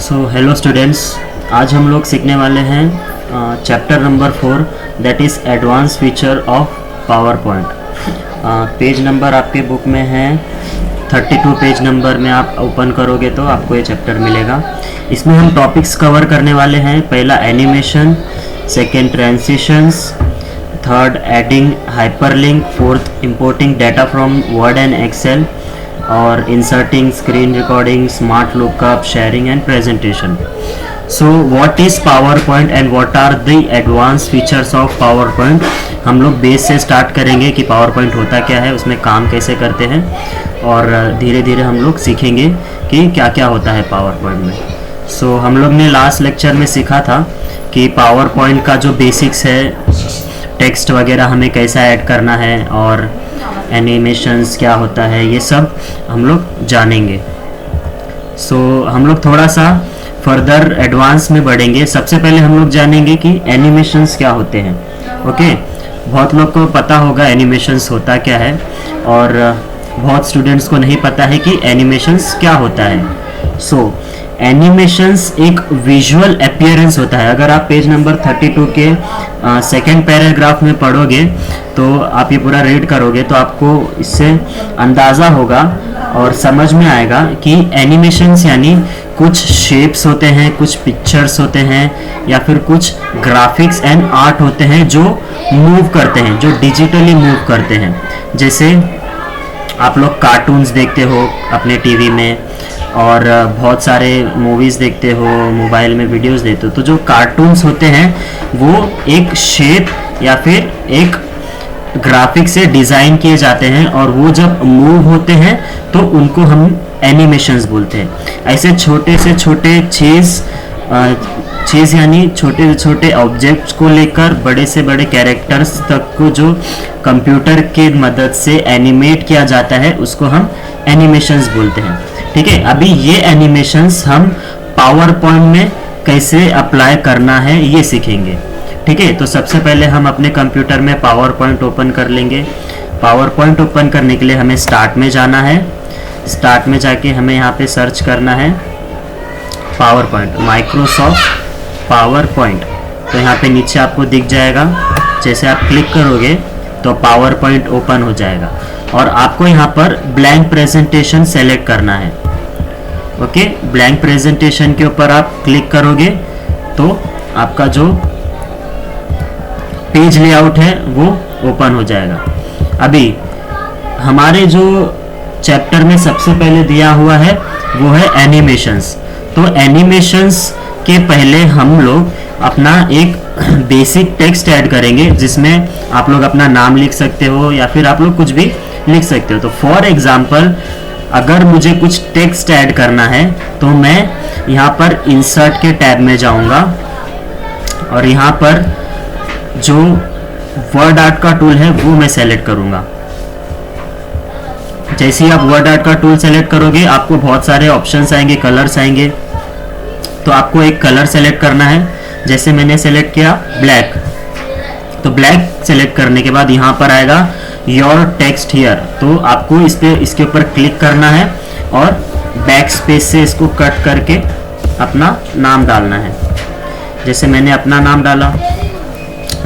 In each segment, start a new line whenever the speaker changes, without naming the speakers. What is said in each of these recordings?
So hello students, आज हम लोग सीखने वाले हैं chapter number 4 that is advance feature of power point. Page number आपके बुक में है 32 पेज नंबर में आप ओपन करोगे तो आपको ये चैप्टर मिलेगा। इसमें हम टॉपिक्स कवर करने वाले हैं। पहला animation, second transitions, third adding hyperlink, fourth importing data from Word and Excel और inserting screen recording, smart lookup, sharing and presentation. So what is PowerPoint and what are the advance features of PowerPoint. हम लोग base से start करेंगे कि power point होता क्या है, उसमें काम कैसे करते हैं, और धीरे धीरे हम लोग सीखेंगे कि क्या क्या होता है पावर पॉइंट में। सो हम लोग ने लास्ट लेक्चर में सीखा था कि पावर पॉइंट का जो बेसिक्स है, टेक्स्ट वगैरह हमें कैसा ऐड करना है और एनिमेशंस क्या होता है, ये सब हम लोग जानेंगे। सो हम लोग थोड़ा सा फर्दर एडवांस में बढ़ेंगे। सबसे पहले हम लोग जानेंगे कि एनिमेशंस क्या होते हैं। ओके, बहुत लोग को पता होगा एनिमेशंस होता क्या है, और बहुत स्टूडेंट्स को नहीं पता है कि एनिमेशंस क्या होता है। सो एनिमेशंस एक विजुअल अपीयरेंस होता है। अगर आप पेज नंबर 32 के सेकेंड पैराग्राफ में पढ़ोगे तो आप ये पूरा रीड करोगे तो आपको इससे अंदाज़ा होगा और समझ में आएगा कि एनिमेशंस यानी कुछ शेप्स होते हैं, कुछ पिक्चर्स होते हैं, या फिर कुछ ग्राफिक्स एंड आर्ट होते हैं जो मूव करते हैं, जो डिजिटली मूव करते हैं। जैसे आप लोग कार्टून्स देखते हो अपने टीवी में, और बहुत सारे मूवीज़ देखते हो, मोबाइल में वीडियोस देखते हो, तो जो कार्टून्स होते हैं वो एक शेप या फिर एक ग्राफिक से डिज़ाइन किए जाते हैं, और वो जब मूव होते हैं तो उनको हम एनिमेशंस बोलते हैं। ऐसे छोटे से छोटे चीज़ यानी छोटे से छोटे ऑब्जेक्ट्स को लेकर बड़े से बड़े कैरेक्टर्स तक को जो कंप्यूटर की मदद से एनिमेट किया जाता है उसको हम एनिमेशंस बोलते हैं। ठीक है, अभी ये एनिमेशंस हम पावर पॉइंट में कैसे अप्लाई करना है ये सीखेंगे। ठीक है, तो सबसे पहले हम अपने कंप्यूटर में पावर पॉइंट ओपन कर लेंगे। पावर पॉइंट ओपन करने के लिए हमें स्टार्ट में जाना है। स्टार्ट में जाके हमें यहाँ पे सर्च करना है power point, Microsoft power point. तो यहाँ पे नीचे आपको दिख जाएगा। जैसे आप क्लिक करोगे तो पावर पॉइंट ओपन हो जाएगा, और आपको यहाँ पर ब्लैंक प्रेजेंटेशन सेलेक्ट करना है। ओके, ब्लैंक प्रेजेंटेशन के ऊपर आप क्लिक करोगे तो आपका जो पेज लेआउट है वो ओपन हो जाएगा। अभी हमारे जो चैप्टर में सबसे पहले दिया हुआ है वो है एनिमेशंस। तो एनिमेशंस के पहले हम लोग अपना एक बेसिक टेक्स्ट ऐड करेंगे, जिसमें आप लोग अपना नाम लिख सकते हो या फिर आप लोग कुछ भी लिख सकते हो। तो फॉर एग्जांपल अगर मुझे कुछ टेक्स्ट ऐड करना है तो मैं यहाँ पर इंसर्ट के टैब में जाऊँगा, और यहाँ पर जो वर्ड आर्ट का टूल है वो मैं सेलेक्ट करूँगा। जैसे ही आप वर्ड आर्ट का टूल सेलेक्ट करोगे आपको बहुत सारे ऑप्शंस आएंगे, कलर्स आएंगे। तो आपको एक कलर सेलेक्ट करना है। जैसे मैंने सेलेक्ट किया ब्लैक, तो ब्लैक सेलेक्ट करने के बाद यहाँ पर आएगा योर टेक्स्ट हियर। तो आपको इसके ऊपर क्लिक करना है और बैक स्पेस से इसको कट करके अपना नाम डालना है। जैसे मैंने अपना नाम डाला,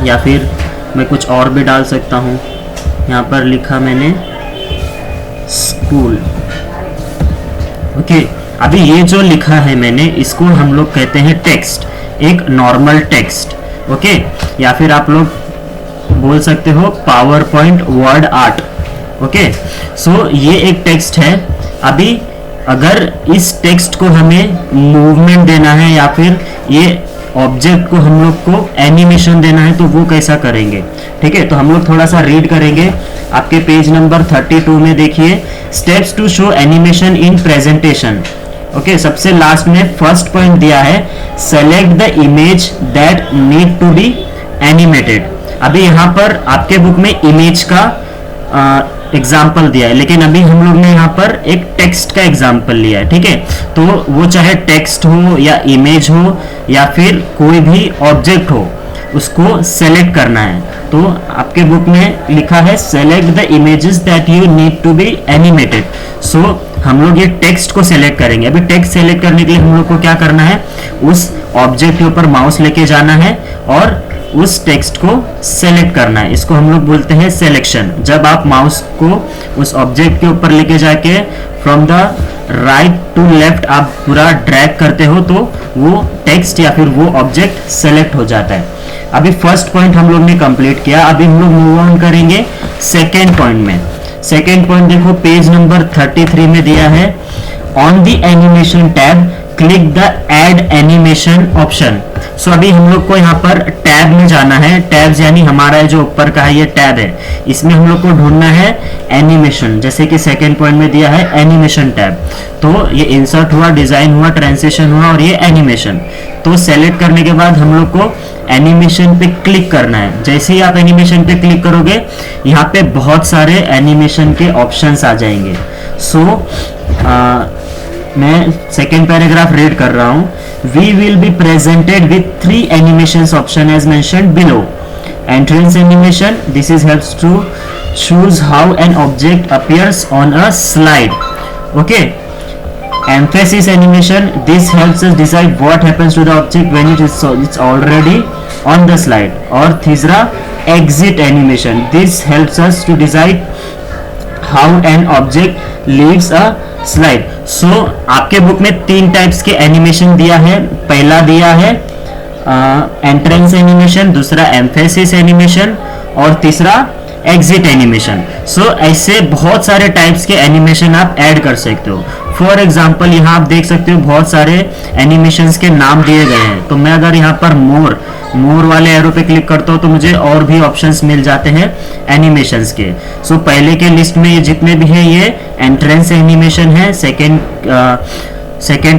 या फिर मैं कुछ और भी डाल सकता हूँ। यहाँ पर लिखा मैंने स्कूल। ओके, अभी ये जो लिखा है मैंने, इसको हम लोग कहते हैं टेक्स्ट, एक नॉर्मल टेक्स्ट। ओके, या फिर आप लोग बोल सकते हो PowerPoint WordArt. Okay, so ये एक टेक्स्ट है। अभी अगर इस टेक्स्ट को हमें मूवमेंट देना है या फिर ये ऑब्जेक्ट को हम लोग को एनिमेशन देना है तो वो कैसा करेंगे। ठीक है, तो हम लोग थोड़ा सा रीड करेंगे। आपके पेज नंबर 32 में देखिए, steps to show animation in presentation. Okay, सबसे लास्ट में फर्स्ट पॉइंट दिया है, select the image that need to be animated. अभी यहाँ पर आपके बुक में इमेज का एग्जाम्पल दिया है, लेकिन अभी हम लोग ने यहाँ पर एक टेक्स्ट का एग्जाम्पल लिया है। ठीक है, तो वो चाहे टेक्स्ट हो या इमेज हो या फिर कोई भी ऑब्जेक्ट हो, उसको सेलेक्ट करना है। तो आपके बुक में लिखा है select the images that you need to be animated. So हम लोग ये टेक्स्ट को सेलेक्ट करेंगे। अभी टेक्स्ट सेलेक्ट करने के लिए हम लोग को क्या करना है, उस ऑब्जेक्ट के ऊपर माउस लेके जाना है और उस टेक्स्ट को सेलेक्ट करना है। इसको हम लोग बोलते हैं सिलेक्शन। जब आप माउस को उस ऑब्जेक्ट के ऊपर लेके जाके from the right to left आप पूरा ड्रैग करते हो तो वो टेक्स्ट या फिर वो ऑब्जेक्ट सेलेक्ट हो जाता है। अभी फर्स्ट पॉइंट हम लोग ने कंप्लीट किया। अभी हम लोग मूव ऑन करेंगे सेकेंड पॉइंट में। सेकेंड पॉइंट देखो पेज नंबर 33 में दिया है, on the animation tab click the add animation option. So अभी हम लोग को यहाँ पर टैब में जाना है। टैब्स यानी हमारा जो ऊपर का है ये टैब है, इसमें हम लोग को ढूंढना है एनिमेशन, जैसे कि सेकेंड पॉइंट में दिया है एनिमेशन टैब। तो ये इंसर्ट हुआ, डिजाइन हुआ, ट्रांजिशन हुआ और ये एनिमेशन। तो सेलेक्ट करने के बाद हम लोग को एनिमेशन पे क्लिक करना है। जैसे ही आप एनिमेशन पे क्लिक करोगे यहाँ पे बहुत सारे एनिमेशन के ऑप्शंस आ जाएंगे। मैं सेकेंड पैराग्राफ रीड कर रहा हूँ। We will be presented with 3 animations option as mentioned below. Entrance animation, this is helps to choose how an object appears on a slide. Okay. Emphasis animation, this helps us decide what happens to the object when it's already on the slide. और तीसरा exit animation, this helps us to decide how an object leaves a slide. So आपके book में 3 types के animation दिया है। पहला दिया है एंट्रेंस एनिमेशन, दूसरा एम्फेसिस एनिमेशन और तीसरा एग्जिट एनिमेशन। सो ऐसे बहुत सारे टाइप्स के एनिमेशन आप ऐड कर सकते हो। फॉर एग्जाम्पल यहाँ आप देख सकते हो बहुत सारे एनिमेशंस के नाम दिए गए हैं। तो मैं अगर यहाँ पर मोर वाले एरो पे क्लिक करता हूँ तो मुझे और भी ऑप्शंस मिल जाते हैं एनिमेशंस के। सो पहले के लिस्ट में ये जितने भी हैं ये एंट्रेंस एनिमेशन है। सेकेंड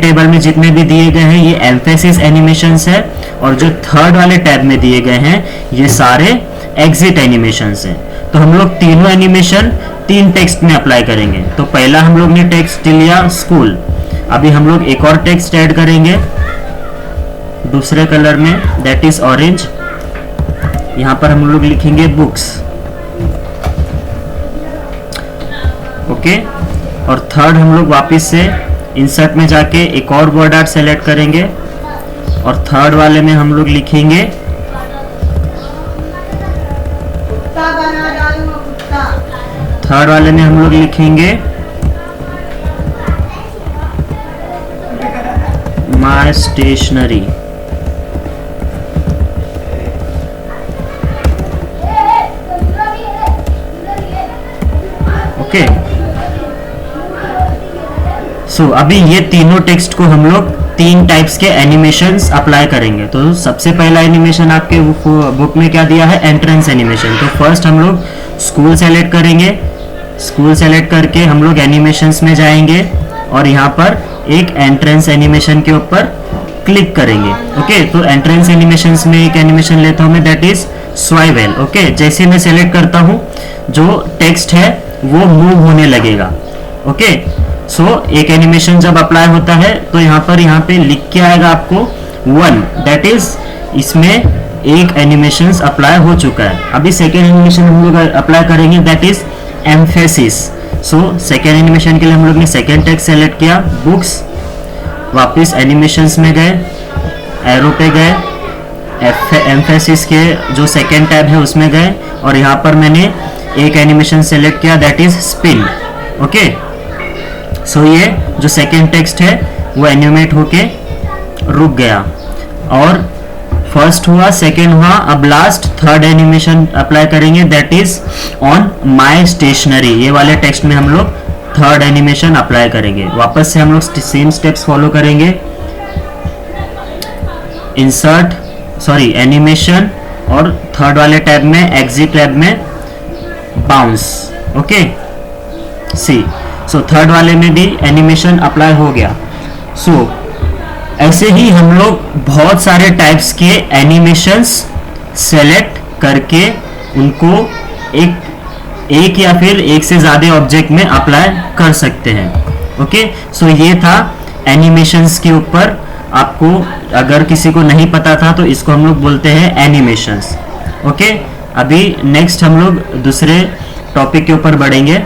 टेबल में जितने भी दिए गए हैं ये एम्फेसिस एनिमेशंस है और जो थर्ड वाले टैब में दिए गए हैं ये सारे एग्जिट एनिमेशंस हैं। तो हम लोग तीनों एनिमेशन 3 टेक्स्ट में अप्लाई करेंगे। तो पहला हम लोग ने टेक्स्ट लिया स्कूल, अभी हम लोग एक और टेक्स्ट ऐड करेंगे दूसरे कलर में, दैट इज ऑरेंज। यहाँ पर हम लोग लिखेंगे बुक्स। ओके। और थर्ड हम लोग वापस से इंसर्ट में जाके एक और वर्ड आर्ट सेलेक्ट करेंगे और थर्ड वाले में हम लोग लिखेंगे माय स्टेशनरी। ओके। सो अभी ये तीनों टेक्स्ट को हम लोग 3 टाइप्स के एनिमेशंस अप्लाई करेंगे। तो सबसे पहला एनिमेशन आपके बुक में क्या दिया है, एंट्रेंस एनिमेशन। तो फर्स्ट हम लोग स्कूल सेलेक्ट करेंगे। स्कूल सेलेक्ट करके हम लोग एनिमेशंस में जाएंगे और यहाँ पर एक एंट्रेंस एनिमेशन के ऊपर क्लिक करेंगे। ओके। तो एंट्रेंस एनिमेशंस में एक एनिमेशन लेता हूँ मैं, दैट इज स्वाइवेल। ओके। जैसे मैं सेलेक्ट करता हूँ जो टेक्स्ट है वो मूव होने लगेगा। ओके। सो एक एनिमेशन जब अप्लाई होता है तो यहाँ पे लिख के आएगा आपको 1, दैट इज इसमें एक एनिमेशन अप्लाई हो चुका है। अभी सेकेंड एनिमेशन हम लोग अप्लाई करेंगे, that is emphasis. So second animation के लिए हम लोग ने सेकेंड टेक्स्ट सेलेक्ट किया बुक्स, वापस एनिमेशंस में गए, एरो पे गए, एम्फेसिस के जो सेकेंड टैब है उसमें गए और यहाँ पर मैंने एक एनिमेशन सेलेक्ट किया, that is spin. Okay. So ये जो सेकेंड टेक्स्ट है वो एनिमेट होके रुक गया और फर्स्ट हुआ, सेकेंड हुआ। अब लास्ट थर्ड एनिमेशन अप्लाई करेंगे, that is on my stationary. ये वाले टेक्स्ट में हम लोग थर्ड एनिमेशन अप्लाई करेंगे। वापस से हम लोग सेम स्टेप्स फॉलो करेंगे, एनिमेशन और थर्ड वाले टैब में एग्जिट टैब में बाउंस। ओके। सी। सो थर्ड वाले में भी एनिमेशन अप्लाई हो गया। सो ऐसे ही हम लोग बहुत सारे टाइप्स के एनिमेशंस सेलेक्ट करके उनको एक या फिर एक से ज़्यादा ऑब्जेक्ट में अप्लाई कर सकते हैं। ओके। सो ये था एनिमेशंस के ऊपर। आपको अगर किसी को नहीं पता था तो इसको हम लोग बोलते हैं एनिमेशंस। ओके। अभी नेक्स्ट हम लोग दूसरे टॉपिक के ऊपर बढ़ेंगे।